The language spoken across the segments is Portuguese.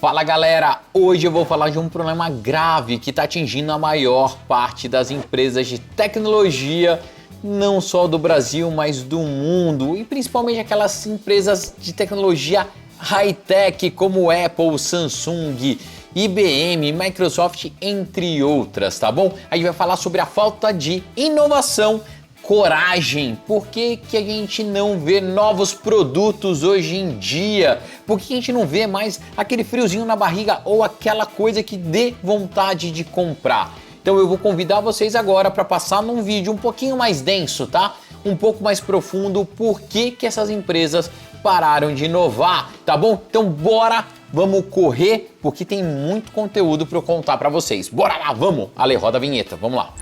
Fala galera, hoje eu vou falar de um problema grave que está atingindo a maior parte das empresas de tecnologia, não só do Brasil, mas do mundo, e principalmente aquelas empresas de tecnologia high-tech como Apple, Samsung, IBM, Microsoft, entre outras, tá bom? A gente vai falar sobre a falta de inovação, coragem, por que a gente não vê novos produtos hoje em dia? Por que a gente não vê mais aquele friozinho na barriga ou aquela coisa que dê vontade de comprar? Então eu vou convidar vocês agora para passar num vídeo um pouquinho mais denso, tá? Um pouco mais profundo, por que essas empresas pararam de inovar, tá bom? Então bora, vamos correr, porque tem muito conteúdo para eu contar para vocês. Bora lá, vamos! Ale, roda a vinheta, vamos lá.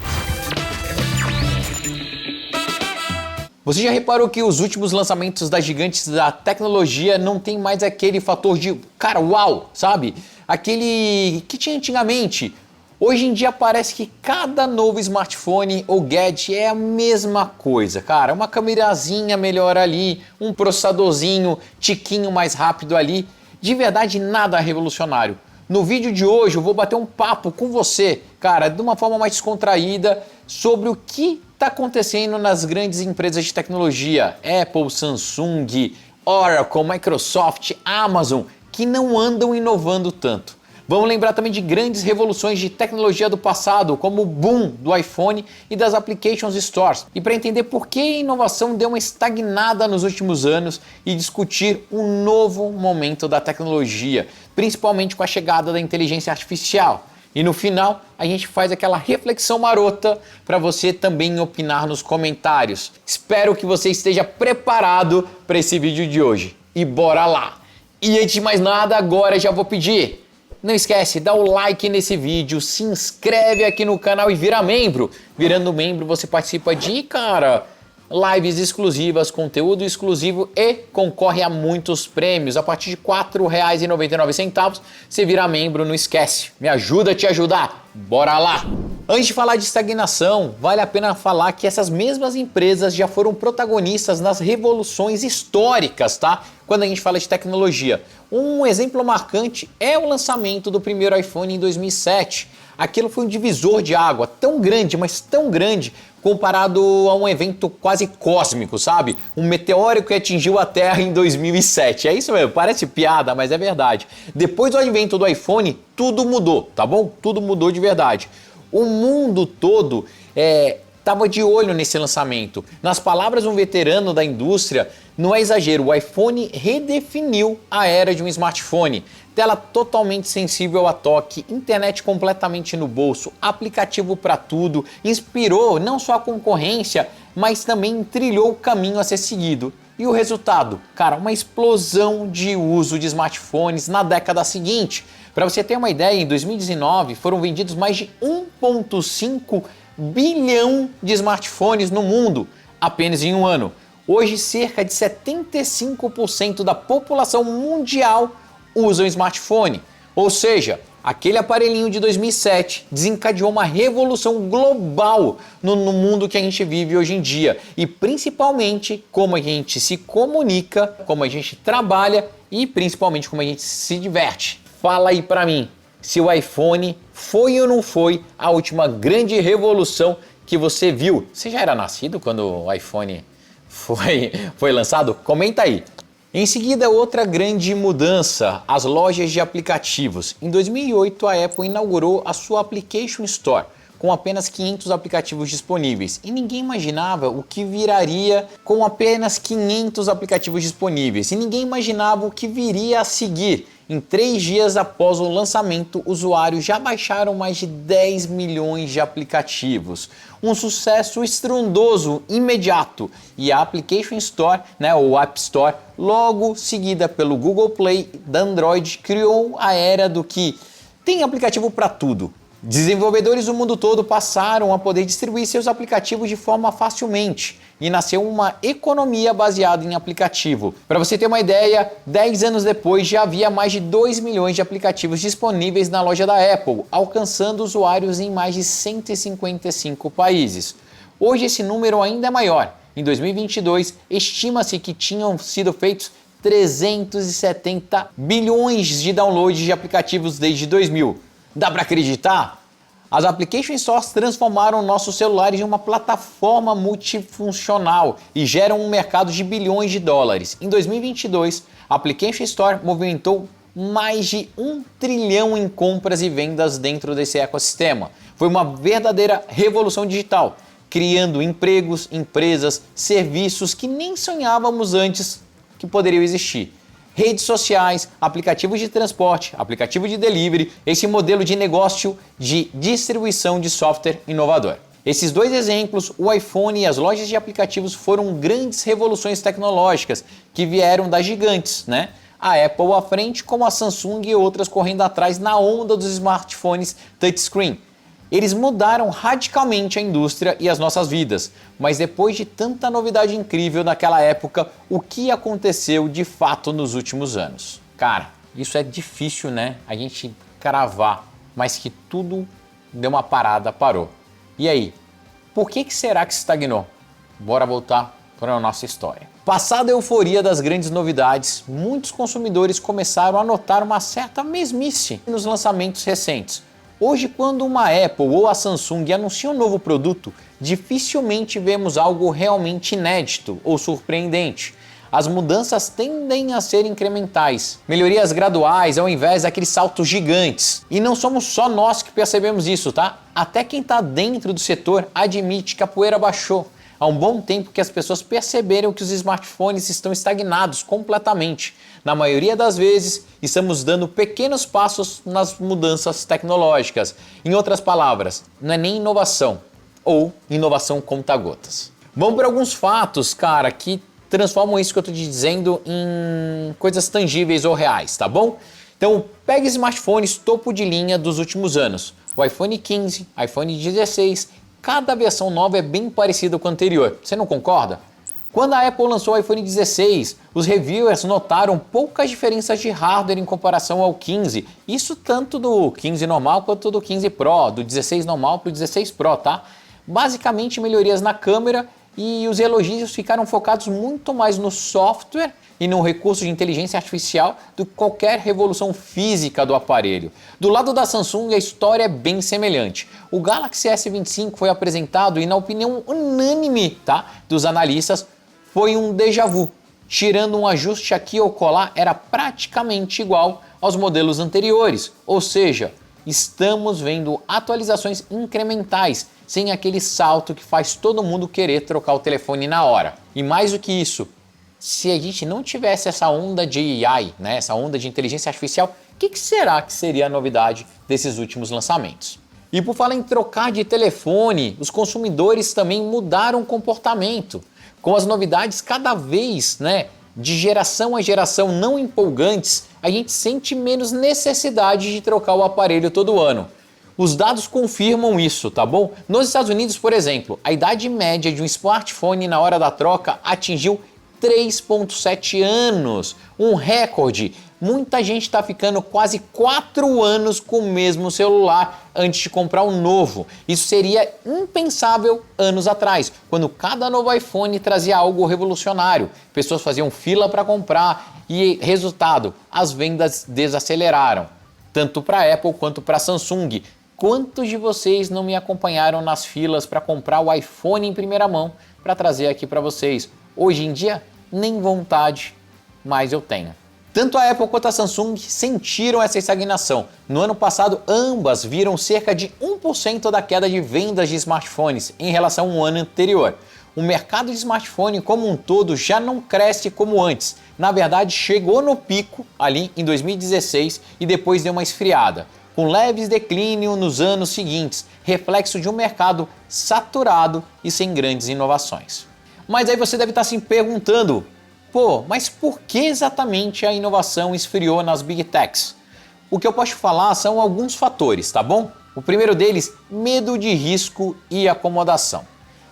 Você já reparou que os últimos lançamentos das gigantes da tecnologia não tem mais aquele fator de, cara, uau, sabe? Aquele que tinha antigamente. Hoje em dia parece que cada novo smartphone ou gadget é a mesma coisa, cara. Uma câmerazinha melhor ali, um processadorzinho, tiquinho mais rápido ali. De verdade, nada revolucionário. No vídeo de hoje eu vou bater um papo com você, cara, de uma forma mais descontraída sobre o que está acontecendo nas grandes empresas de tecnologia, Apple, Samsung, Oracle, Microsoft, Amazon, que não andam inovando tanto. Vamos lembrar também de grandes revoluções de tecnologia do passado, como o boom do iPhone e das Applications Stores. E para entender por que a inovação deu uma estagnada nos últimos anos e discutir um novo momento da tecnologia, principalmente com a chegada da inteligência artificial. E no final, a gente faz aquela reflexão marota para você também opinar nos comentários. Espero que você esteja preparado para esse vídeo de hoje. E bora lá! E antes de mais nada, agora já vou pedir. Não esquece, dá o like nesse vídeo, se inscreve aqui no canal e vira membro. Virando membro, você participa de, cara, lives exclusivas, conteúdo exclusivo e concorre a muitos prêmios. A partir de R$ 4,99 você vira membro, não esquece. Me ajuda a te ajudar. Bora lá! Antes de falar de estagnação, vale a pena falar que essas mesmas empresas já foram protagonistas nas revoluções históricas, tá? Quando a gente fala de tecnologia. Um exemplo marcante é o lançamento do primeiro iPhone em 2007. Aquilo foi um divisor de água tão grande, mas tão grande, comparado a um evento quase cósmico, sabe? Um meteoro que atingiu a Terra em 2007. É isso mesmo, parece piada, mas é verdade. Depois do advento do iPhone, tudo mudou, tá bom? Tudo mudou de verdade. O mundo todo estava de olho nesse lançamento. Nas palavras de um veterano da indústria, não é exagero, o iPhone redefiniu a era de um smartphone. Tela totalmente sensível a toque, internet completamente no bolso, aplicativo para tudo, inspirou não só a concorrência, mas também trilhou o caminho a ser seguido. E o resultado? Cara, uma explosão de uso de smartphones na década seguinte. Para você ter uma ideia, em 2019 foram vendidos mais de 1,5 bilhão de smartphones no mundo, apenas em um ano. Hoje, cerca de 75% da população mundial usa um smartphone. Ou seja, aquele aparelhinho de 2007 desencadeou uma revolução global no mundo que a gente vive hoje em dia. E principalmente como a gente se comunica, como a gente trabalha e principalmente como a gente se diverte. Fala aí pra mim, se o iPhone foi ou não foi a última grande revolução que você viu? Você já era nascido quando o iPhone foi lançado? Comenta aí. Em seguida, outra grande mudança, as lojas de aplicativos. Em 2008, a Apple inaugurou a sua Application Store, com apenas 500 aplicativos disponíveis. E ninguém imaginava o que viraria com apenas 500 aplicativos disponíveis. E ninguém imaginava o que viria a seguir. Em 3 dias após o lançamento, usuários já baixaram mais de 10 milhões de aplicativos. Um sucesso estrondoso, imediato. E a Application Store, ou App Store, logo seguida pelo Google Play da Android, criou a era do que tem aplicativo para tudo. Desenvolvedores do mundo todo passaram a poder distribuir seus aplicativos de forma facilmente e nasceu uma economia baseada em aplicativo. Para você ter uma ideia, 10 anos depois já havia mais de 2 milhões de aplicativos disponíveis na loja da Apple, alcançando usuários em mais de 155 países. Hoje esse número ainda é maior. Em 2022, estima-se que tinham sido feitos 370 bilhões de downloads de aplicativos desde 2000. Dá para acreditar? As application stores transformaram nossos celulares em uma plataforma multifuncional e geram um mercado de bilhões de dólares. Em 2022, a Application Store movimentou mais de 1 trilhão em compras e vendas dentro desse ecossistema. Foi uma verdadeira revolução digital, criando empregos, empresas, serviços que nem sonhávamos antes que poderiam existir. Redes sociais, aplicativos de transporte, aplicativo de delivery, esse modelo de negócio de distribuição de software inovador. Esses dois exemplos, o iPhone e as lojas de aplicativos, foram grandes revoluções tecnológicas que vieram das gigantes, né? A Apple à frente, como a Samsung e outras correndo atrás na onda dos smartphones touchscreen. Eles mudaram radicalmente a indústria e as nossas vidas, mas depois de tanta novidade incrível naquela época, o que aconteceu de fato nos últimos anos? Cara, isso é difícil, né? A gente cravar, mas que tudo deu uma parada, parou. E aí, por que será que estagnou? Bora voltar para a nossa história. Passada a euforia das grandes novidades, muitos consumidores começaram a notar uma certa mesmice nos lançamentos recentes. Hoje, quando uma Apple ou a Samsung anuncia um novo produto, dificilmente vemos algo realmente inédito ou surpreendente. As mudanças tendem a ser incrementais, melhorias graduais ao invés daqueles saltos gigantes. E não somos só nós que percebemos isso, tá? Até quem está dentro do setor admite que a poeira baixou. Há um bom tempo que as pessoas perceberam que os smartphones estão estagnados completamente. Na maioria das vezes, estamos dando pequenos passos nas mudanças tecnológicas. Em outras palavras, não é nem inovação, ou inovação conta-gotas. Vamos para alguns fatos, cara, que transformam isso que eu estou te dizendo em coisas tangíveis ou reais, tá bom? Então, pegue smartphones topo de linha dos últimos anos. O iPhone 15, iPhone 16, cada versão nova é bem parecida com a anterior. Você não concorda? Quando a Apple lançou o iPhone 16, os reviewers notaram poucas diferenças de hardware em comparação ao 15. Isso tanto do 15 normal quanto do 15 Pro, do 16 normal para o 16 Pro, tá? Basicamente melhorias na câmera, e os elogios ficaram focados muito mais no software e no recurso de inteligência artificial do que qualquer revolução física do aparelho. Do lado da Samsung, a história é bem semelhante. O Galaxy S25 foi apresentado e, na opinião unânime, tá, dos analistas, foi um déjà vu. Tirando um ajuste aqui ou colar, era praticamente igual aos modelos anteriores. Ou seja, estamos vendo atualizações incrementais, sem aquele salto que faz todo mundo querer trocar o telefone na hora. E mais do que isso, se a gente não tivesse essa onda de AI, né, essa onda de inteligência artificial, o que será que seria a novidade desses últimos lançamentos? E por falar em trocar de telefone, os consumidores também mudaram o comportamento. Com as novidades cada vez, né, de geração a geração não empolgantes, a gente sente menos necessidade de trocar o aparelho todo ano. Os dados confirmam isso, tá bom? Nos Estados Unidos, por exemplo, a idade média de um smartphone na hora da troca atingiu 3,7 anos, um recorde. Muita gente está ficando quase 4 anos com o mesmo celular antes de comprar um novo. Isso seria impensável anos atrás, quando cada novo iPhone trazia algo revolucionário. Pessoas faziam fila para comprar e, resultado, as vendas desaceleraram, tanto para a Apple quanto para a Samsung. Quantos de vocês não me acompanharam nas filas para comprar o iPhone em primeira mão para trazer aqui para vocês? Hoje em dia, nem vontade, mas eu tenho. Tanto a Apple quanto a Samsung sentiram essa estagnação. No ano passado, ambas viram cerca de 1% da queda de vendas de smartphones em relação ao ano anterior. O mercado de smartphone como um todo já não cresce como antes. Na verdade, chegou no pico ali em 2016 e depois deu uma esfriada, com leves declínio nos anos seguintes, reflexo de um mercado saturado e sem grandes inovações. Mas aí você deve estar se perguntando, pô, mas por que exatamente a inovação esfriou nas Big Techs? O que eu posso falar são alguns fatores, tá bom? O primeiro deles, medo de risco e acomodação.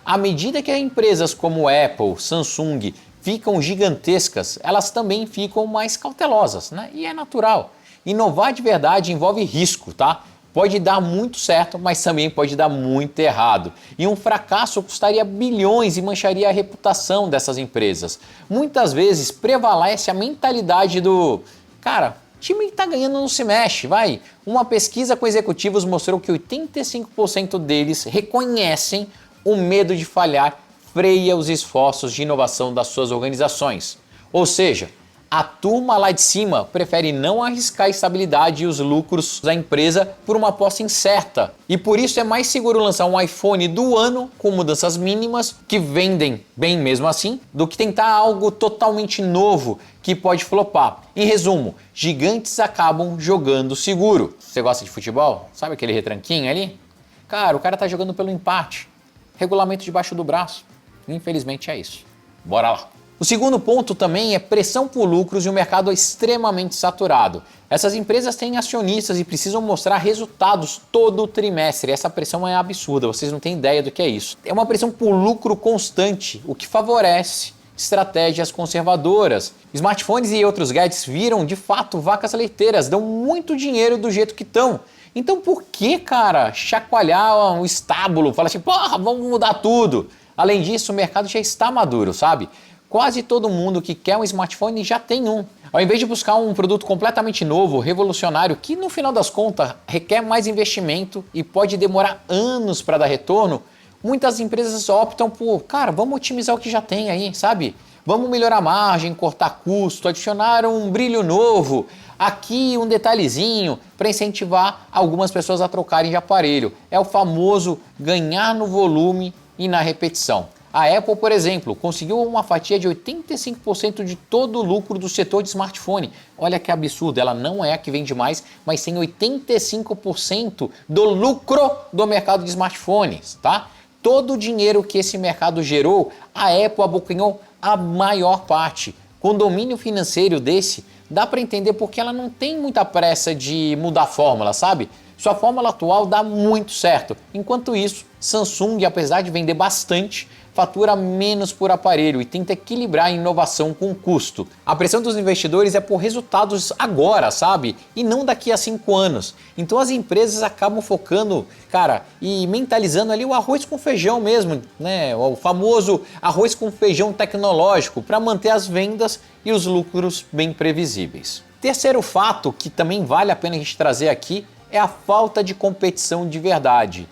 À medida que empresas como Apple, Samsung ficam gigantescas, elas também ficam mais cautelosas, né? E é natural. Inovar de verdade envolve risco, tá? pode dar muito certo, mas também pode dar muito errado. E um fracasso custaria bilhões e mancharia a reputação dessas empresas. Muitas vezes prevalece a mentalidade do cara, time que tá ganhando não se mexe, vai. Uma pesquisa com executivos mostrou que 85% deles reconhecem o medo de falhar freia os esforços de inovação das suas organizações. Ou seja, a turma lá de cima prefere não arriscar a estabilidade e os lucros da empresa por uma aposta incerta. E por isso é mais seguro lançar um iPhone do ano com mudanças mínimas, que vendem bem mesmo assim, do que tentar algo totalmente novo que pode flopar. Em resumo, gigantes acabam jogando seguro. Você gosta de futebol? Sabe aquele retranquinho ali? Cara, o cara tá jogando pelo empate. Regulamento debaixo do braço. Infelizmente é isso. Bora lá. O segundo ponto também é pressão por lucros e o mercado é extremamente saturado. Essas empresas têm acionistas e precisam mostrar resultados todo trimestre. Essa pressão é absurda, vocês não têm ideia do que é isso. É uma pressão por lucro constante, o que favorece estratégias conservadoras. Smartphones e outros gadgets viram de fato vacas leiteiras, dão muito dinheiro do jeito que estão. Então por que, cara, chacoalhar o estábulo? Fala assim, porra, vamos mudar tudo. Além disso, o mercado já está maduro, sabe? Quase todo mundo que quer um smartphone já tem um. Ao invés de buscar um produto completamente novo, revolucionário, que no final das contas requer mais investimento e pode demorar anos para dar retorno, muitas empresas optam por, cara, vamos otimizar o que já tem aí, sabe? Vamos melhorar a margem, cortar custo, adicionar um brilho novo, aqui um detalhezinho para incentivar algumas pessoas a trocarem de aparelho. É o famoso ganhar no volume e na repetição. A Apple, por exemplo, conseguiu uma fatia de 85% de todo o lucro do setor de smartphone. Olha que absurdo, ela não é a que vende mais, mas tem 85% do lucro do mercado de smartphones, tá? Todo o dinheiro que esse mercado gerou, a Apple abocanhou a maior parte. Com domínio financeiro desse, dá para entender porque ela não tem muita pressa de mudar a fórmula, sabe? Sua fórmula atual dá muito certo. Enquanto isso, Samsung, apesar de vender bastante, fatura menos por aparelho e tenta equilibrar a inovação com o custo. A pressão dos investidores é por resultados agora, sabe? E não daqui a 5 anos. Então as empresas acabam focando, cara, e mentalizando ali o arroz com feijão mesmo, né? O famoso arroz com feijão tecnológico para manter as vendas e os lucros bem previsíveis. Terceiro fato que também vale a pena a gente trazer aqui é a falta de competição de verdade.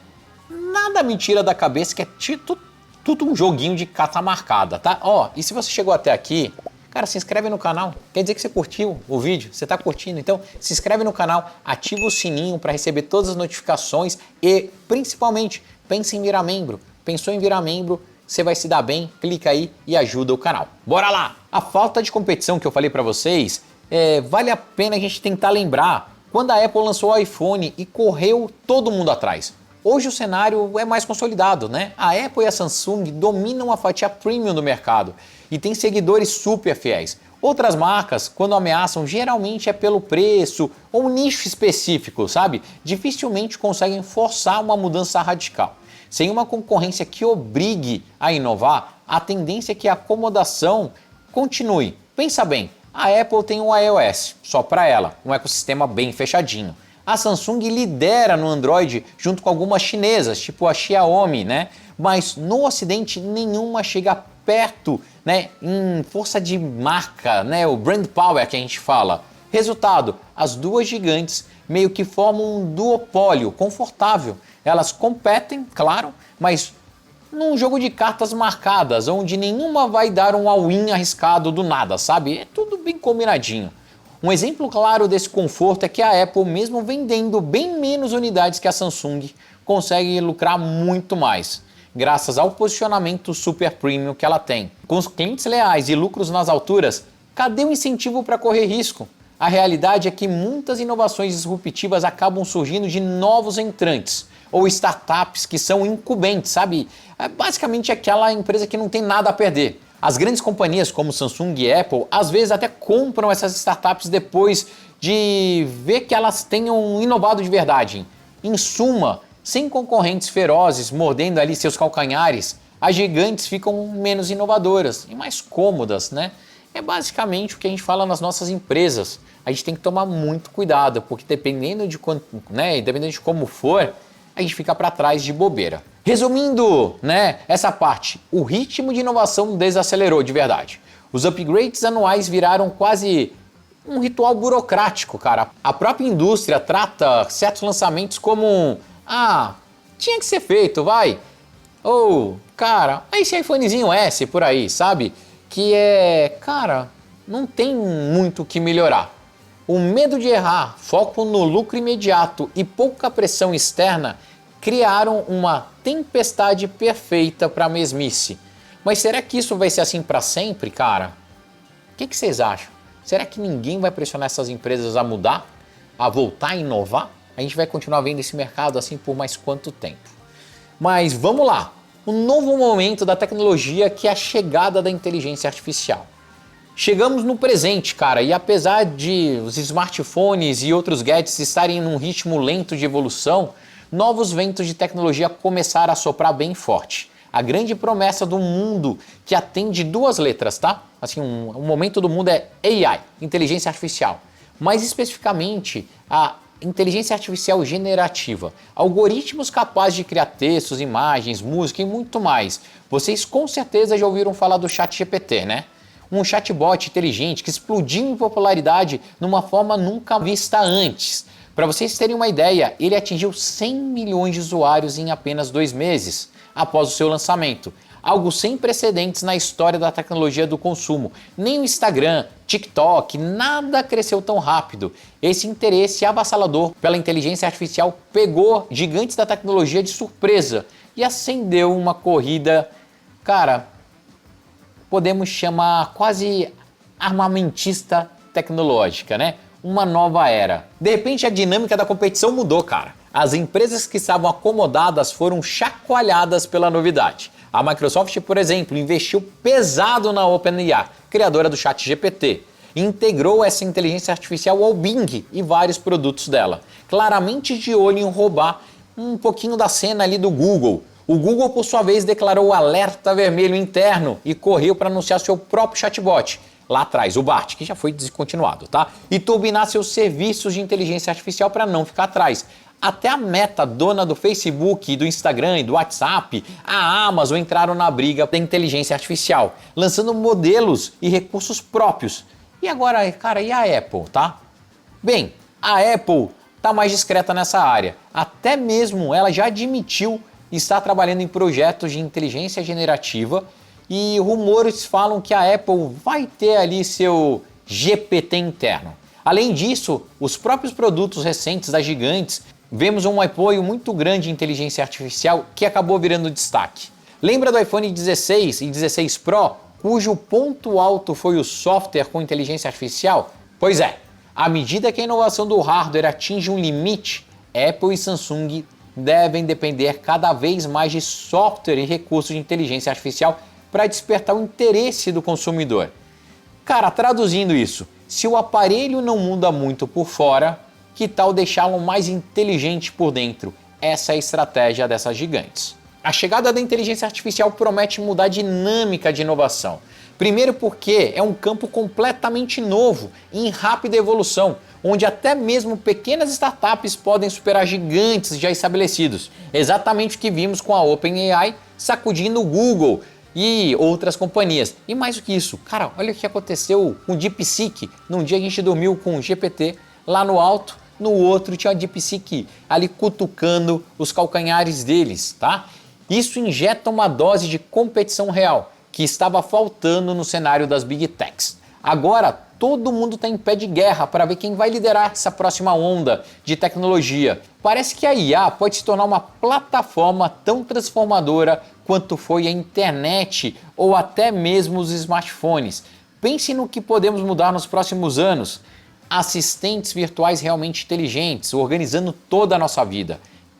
Nada me tira da cabeça que é tudo um joguinho de carta marcada, tá? Ó, e se você chegou até aqui, cara, se inscreve no canal. Quer dizer que você curtiu o vídeo, você tá curtindo. Então, se inscreve no canal, ativa o sininho para receber todas as notificações e, principalmente, pense em virar membro. Pensou em virar membro, você vai se dar bem, clica aí e ajuda o canal. Bora lá! A falta de competição que eu falei para vocês, vale a pena a gente tentar lembrar quando a Apple lançou o iPhone e correu todo mundo atrás. Hoje o cenário é mais consolidado, né? A Apple e a Samsung dominam a fatia premium do mercado e têm seguidores super fiéis. Outras marcas, quando ameaçam, geralmente é pelo preço ou um nicho específico, sabe? Dificilmente conseguem forçar uma mudança radical. Sem uma concorrência que obrigue a inovar, a tendência é que a acomodação continue. Pensa bem, a Apple tem um iOS, só para ela, um ecossistema bem fechadinho. A Samsung lidera no Android junto com algumas chinesas, tipo a Xiaomi, né? Mas no Ocidente nenhuma chega perto, né, em força de marca, né, o brand power que a gente fala. Resultado, as duas gigantes meio que formam um duopólio confortável. Elas competem, claro, mas num jogo de cartas marcadas, onde nenhuma vai dar um all-in arriscado do nada, sabe? É tudo bem combinadinho. Um exemplo claro desse conforto é que a Apple, mesmo vendendo bem menos unidades que a Samsung, consegue lucrar muito mais, graças ao posicionamento super premium que ela tem. Com os clientes leais e lucros nas alturas, cadê o incentivo para correr risco? A realidade é que muitas inovações disruptivas acabam surgindo de novos entrantes, ou startups que são incumbentes, sabe? É basicamente aquela empresa que não tem nada a perder. As grandes companhias como Samsung e Apple, às vezes até compram essas startups depois de ver que elas tenham inovado de verdade. Em suma, sem concorrentes ferozes mordendo ali seus calcanhares, as gigantes ficam menos inovadoras e mais cômodas, né? É basicamente o que a gente fala nas nossas empresas. A gente tem que tomar muito cuidado, porque dependendo de quanto, né, dependendo de como for, a gente fica para trás de bobeira. Resumindo, né, essa parte, o ritmo de inovação desacelerou de verdade. Os upgrades anuais viraram quase um ritual burocrático, cara. A própria indústria trata certos lançamentos como tinha que ser feito, vai. Ou, cara, esse iPhonezinho S por aí, sabe? Que cara, não tem muito o que melhorar. O medo de errar, foco no lucro imediato e pouca pressão externa criaram uma tempestade perfeita para a mesmice. Mas será que isso vai ser assim para sempre, cara? O que vocês acham? Será que ninguém vai pressionar essas empresas a mudar? A voltar a inovar? A gente vai continuar vendo esse mercado assim por mais quanto tempo? Mas vamos lá! O novo momento da tecnologia que é a chegada da inteligência artificial. Chegamos no presente, cara, e apesar de os smartphones e outros gadgets estarem num ritmo lento de evolução, novos ventos de tecnologia começaram a soprar bem forte. A grande promessa do mundo que atende duas letras, tá? Assim, um momento do mundo é AI, inteligência artificial. Mais especificamente, a inteligência artificial generativa. Algoritmos capazes de criar textos, imagens, música e muito mais. Vocês com certeza já ouviram falar do ChatGPT, né? Um chatbot inteligente que explodiu em popularidade numa forma nunca vista antes. Para vocês terem uma ideia, ele atingiu 100 milhões de usuários em apenas 2 meses após o seu lançamento. Algo sem precedentes na história da tecnologia do consumo. Nem o Instagram, TikTok, nada cresceu tão rápido. Esse interesse avassalador pela inteligência artificial pegou gigantes da tecnologia de surpresa e acendeu uma corrida, cara, podemos chamar quase armamentista tecnológica, né? Uma nova era. De repente a dinâmica da competição mudou, cara. As empresas que estavam acomodadas foram chacoalhadas pela novidade. A Microsoft, por exemplo, investiu pesado na OpenAI, criadora do ChatGPT, e integrou essa inteligência artificial ao Bing e vários produtos dela, claramente de olho em roubar um pouquinho da cena ali do Google. O Google, por sua vez, declarou o alerta vermelho interno e correu para anunciar seu próprio chatbot, lá atrás, o Bart, que já foi descontinuado, tá? E turbinar seus serviços de inteligência artificial para não ficar atrás. Até a Meta, dona do Facebook, do Instagram e do WhatsApp, a Amazon entraram na briga da inteligência artificial, lançando modelos e recursos próprios. E agora, cara, e a Apple, tá? Bem, a Apple tá mais discreta nessa área. Até mesmo ela já admitiu estar trabalhando em projetos de inteligência generativa e rumores falam que a Apple vai ter ali seu GPT interno. Além disso, os próprios produtos recentes das gigantes, vemos um apoio muito grande em inteligência artificial que acabou virando destaque. Lembra do iPhone 16 e 16 Pro, cujo ponto alto foi o software com inteligência artificial? Pois é, à medida que a inovação do hardware atinge um limite, Apple e Samsung devem depender cada vez mais de software e recursos de inteligência artificial para despertar o interesse do consumidor. Cara, traduzindo isso, se o aparelho não muda muito por fora, que tal deixá-lo mais inteligente por dentro? Essa é a estratégia dessas gigantes. A chegada da inteligência artificial promete mudar a dinâmica de inovação. Primeiro porque é um campo completamente novo, em rápida evolução, onde até mesmo pequenas startups podem superar gigantes já estabelecidos. Exatamente o que vimos com a OpenAI sacudindo o Google e outras companhias. E mais do que isso, cara, olha o que aconteceu com o DeepSeek. Num dia a gente dormiu com o GPT lá no alto, no outro tinha a DeepSeek ali cutucando os calcanhares deles, tá? Isso injeta uma dose de competição real que estava faltando no cenário das Big Techs. Agora, todo mundo está em pé de guerra para ver quem vai liderar essa próxima onda de tecnologia. Parece que a IA pode se tornar uma plataforma tão transformadora quanto foi a internet ou até mesmo os smartphones. Pense no que podemos mudar nos próximos anos. Assistentes virtuais realmente inteligentes, organizando toda a nossa vida.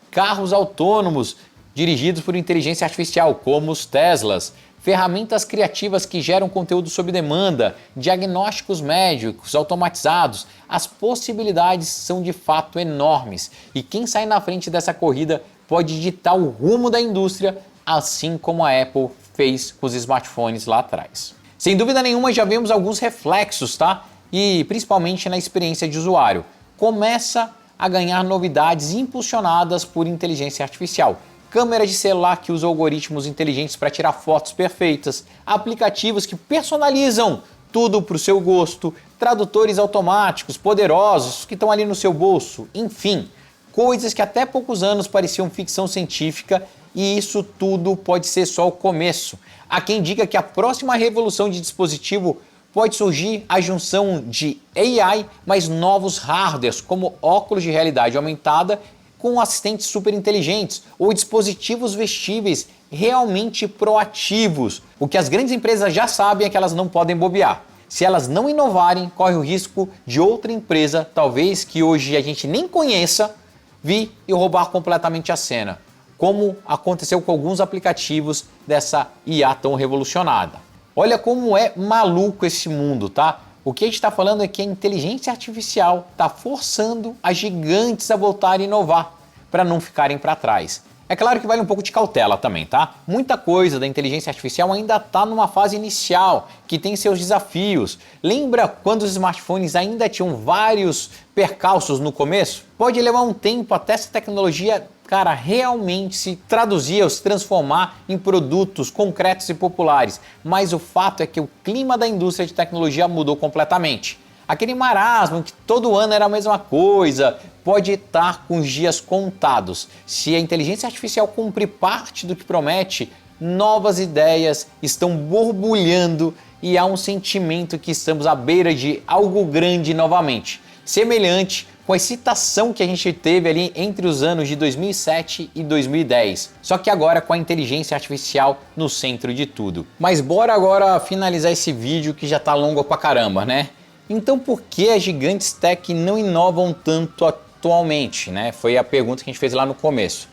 Carros autônomos dirigidos por inteligência artificial, como os Teslas. Ferramentas criativas que geram conteúdo sob demanda, diagnósticos médicos automatizados. As possibilidades são de fato enormes e quem sai na frente dessa corrida pode ditar o rumo da indústria, assim como a Apple fez com os smartphones lá atrás. Sem dúvida nenhuma já vemos alguns reflexos, tá? E principalmente na experiência de usuário. Começa a ganhar novidades impulsionadas por inteligência artificial. Câmera de celular que usa algoritmos inteligentes para tirar fotos perfeitas, aplicativos que personalizam tudo para o seu gosto, tradutores automáticos poderosos que estão ali no seu bolso, enfim, coisas que até poucos anos pareciam ficção científica e isso tudo pode ser só o começo. Há quem diga que a próxima revolução de dispositivo pode surgir a junção de AI mais novos hardwares, como óculos de realidade aumentada com assistentes super inteligentes ou dispositivos vestíveis realmente proativos. O que as grandes empresas já sabem é que elas não podem bobear. Se elas não inovarem, corre o risco de outra empresa, talvez que hoje a gente nem conheça, vir e roubar completamente a cena, como aconteceu com alguns aplicativos dessa IA tão revolucionada. Olha como é maluco esse mundo, tá? O que a gente está falando é que a inteligência artificial está forçando as gigantes a voltarem a inovar, para não ficarem para trás. É claro que vale um pouco de cautela também, tá? Muita coisa da inteligência artificial ainda está numa fase inicial, que tem seus desafios. Lembra quando os smartphones ainda tinham vários percalços no começo? Pode levar um tempo até essa tecnologia, cara, realmente se traduzir ou se transformar em produtos concretos e populares. Mas o fato é que o clima da indústria de tecnologia mudou completamente. Aquele marasmo que todo ano era a mesma coisa, pode estar com os dias contados. Se a inteligência artificial cumprir parte do que promete, novas ideias estão borbulhando e há um sentimento que estamos à beira de algo grande novamente. Semelhante com a excitação que a gente teve ali entre os anos de 2007 e 2010. Só que agora com a inteligência artificial no centro de tudo. Mas bora agora finalizar esse vídeo que já tá longo pra caramba, né? Então por que as gigantes tech não inovam tanto atualmente, né? Foi a pergunta que a gente fez lá no começo.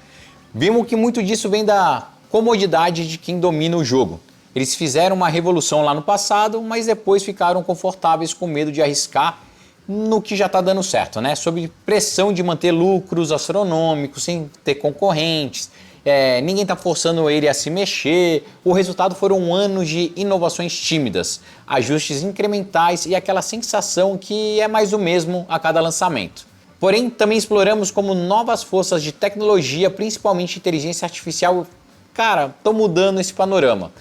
Vimos que muito disso vem da comodidade de quem domina o jogo. Eles fizeram uma revolução lá no passado, mas depois ficaram confortáveis com medo de arriscar no que já está dando certo, né? Sob pressão de manter lucros astronômicos, sem ter concorrentes. Ninguém está forçando ele a se mexer. O resultado foram anos de inovações tímidas, ajustes incrementais e aquela sensação que é mais o mesmo a cada lançamento. Porém, também exploramos como novas forças de tecnologia, principalmente inteligência artificial, cara, estão mudando esse panorama.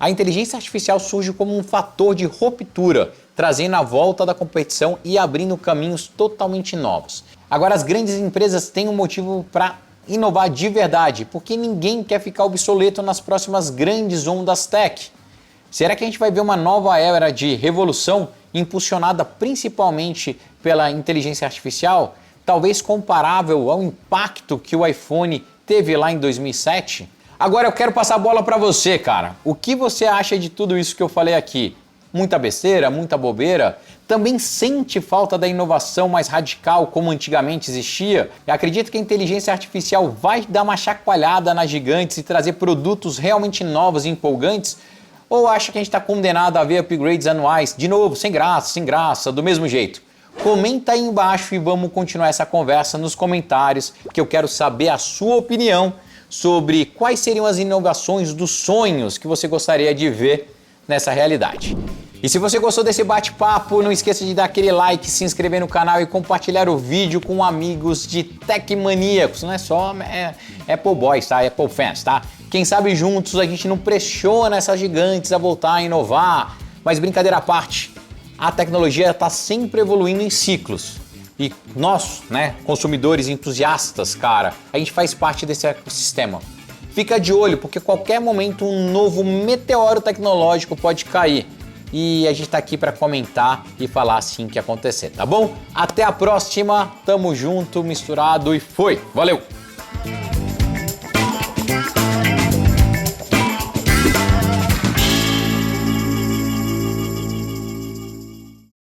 A inteligência artificial surge como um fator de ruptura, trazendo a volta da competição e abrindo caminhos totalmente novos. Agora, as grandes empresas têm um motivo para inovar de verdade, porque ninguém quer ficar obsoleto nas próximas grandes ondas tech. Será que a gente vai ver uma nova era de revolução impulsionada principalmente pela inteligência artificial, talvez comparável ao impacto que o iPhone teve lá em 2007? Agora eu quero passar a bola para você, cara. O que você acha de tudo isso que eu falei aqui? Muita besteira, muita bobeira? Também sente falta da inovação mais radical como antigamente existia? E acredita que a inteligência artificial vai dar uma chacoalhada nas gigantes e trazer produtos realmente novos e empolgantes? Ou acha que a gente está condenado a ver upgrades anuais, de novo, sem graça, do mesmo jeito? Comenta aí embaixo e vamos continuar essa conversa nos comentários, que eu quero saber a sua opinião sobre quais seriam as inovações dos sonhos que você gostaria de ver nessa realidade. E se você gostou desse bate-papo, não esqueça de dar aquele like, se inscrever no canal e compartilhar o vídeo com amigos de Tech Maníacos. Não é só Apple Boys, tá? Apple Fans, tá? Quem sabe juntos a gente não pressiona essas gigantes a voltar a inovar. Mas brincadeira à parte, a tecnologia está sempre evoluindo em ciclos. E nós, né, consumidores entusiastas, cara, a gente faz parte desse ecossistema. Fica de olho, porque a qualquer momento um novo meteoro tecnológico pode cair. E a gente tá aqui para comentar e falar assim que acontecer, tá bom? Até a próxima, tamo junto, misturado e foi! Valeu!